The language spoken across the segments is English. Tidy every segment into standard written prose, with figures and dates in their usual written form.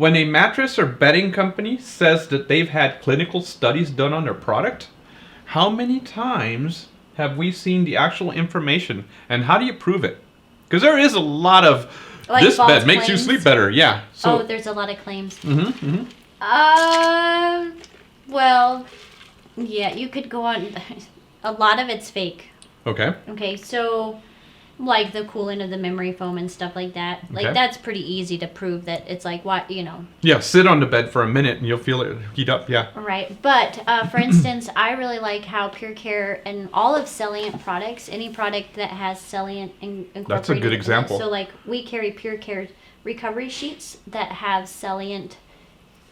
when a mattress or bedding company says that they've had clinical studies done on their product, how many times have we seen the actual information, and how do you prove it? Because there is a lot of, like, this bed makes claims. you sleep better. Yeah. So, there's a lot of claims. Mm-hmm. Well, yeah, you could go on. A lot of it's fake. Okay. Okay, so like the cooling of the memory foam and stuff like that. Like, Okay. that's pretty easy to prove that it's like, what, you know. Yeah, sit on the bed for a minute and you'll feel it heat up. Yeah. Right. But, for instance, I really like how Pure Care and all of Salient products, any product that has Salient incorporated. That's a good in it. example. So, like, we carry Pure Care recovery sheets that have Salient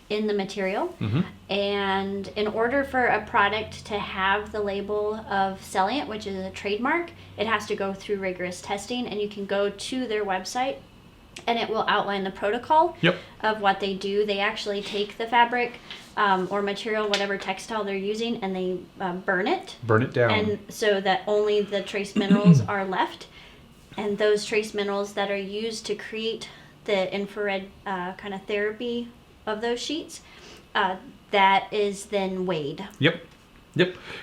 in the material. Mm-hmm. And in order for a product to have the label of Salient, which is a trademark, it has to go through rigorous testing, and you can go to their website and it will outline the protocol Yep. of what they do. They actually take the fabric or material, whatever textile they're using, and they burn it. Burn it down. And so that only the trace minerals are left. And those trace minerals that are used to create the infrared kind of therapy of those sheets, that is then weighed. Yep.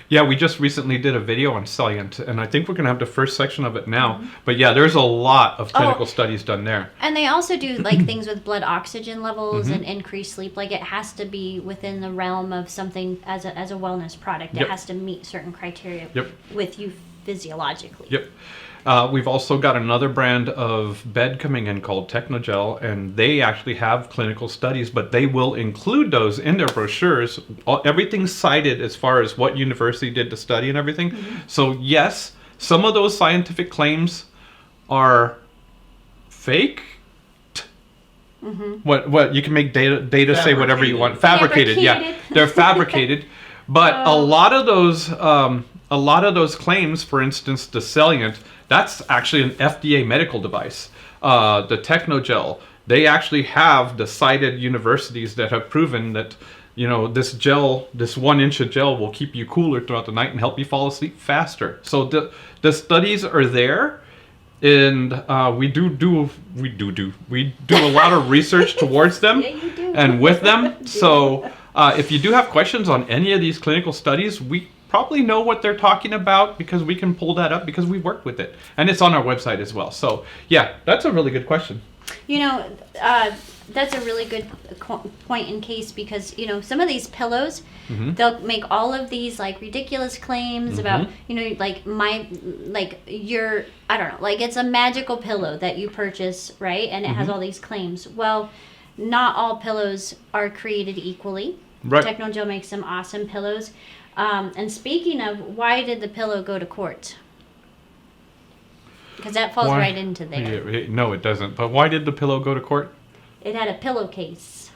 Yeah, we just recently did a video on Salient, and I think we're going to have the first section of it now. Mm-hmm. But yeah, there's a lot of clinical studies done there. And they also do like things with blood oxygen levels Mm-hmm. and increased sleep. Like, it has to be within the realm of something as a wellness product. Yep. It has to meet certain criteria Yep. with you physiologically. Yep. We've also got another brand of bed coming in called Technogel, and they actually have clinical studies, but they will include those in their brochures. Everything's cited as far as what university did the study and everything. Mm-hmm. So yes, some of those scientific claims are fake. Mm-hmm. What you can make data say whatever you want. Fabricated. Yeah, Fabricated. they're fabricated. But a lot of those claims, for instance, the Salient, that's actually an FDA medical device. The Technogel, they actually have the cited universities that have proven that, you know, this gel, this 1 inch of gel will keep you cooler throughout the night and help you fall asleep faster. So the studies are there. And we do a lot of research towards them. Yeah, you do. And with them. So if you do have questions on any of these clinical studies, we probably know what they're talking about because we can pull that up because we worked with it. And it's on our website as well. So yeah, that's a really good question. You know, that's a really good point in case, because, you know, some of these pillows, Mm-hmm. they'll make all of these like ridiculous claims about, you know, like your, I don't know, like it's a magical pillow that you purchase, right? And it has all these claims. Well, not all pillows are created equally. Right. Technogel makes some awesome pillows. And speaking of, why did the pillow go to court? Because that falls Why? right into there. Yeah, no, it doesn't. But why did the pillow go to court? It had a pillowcase.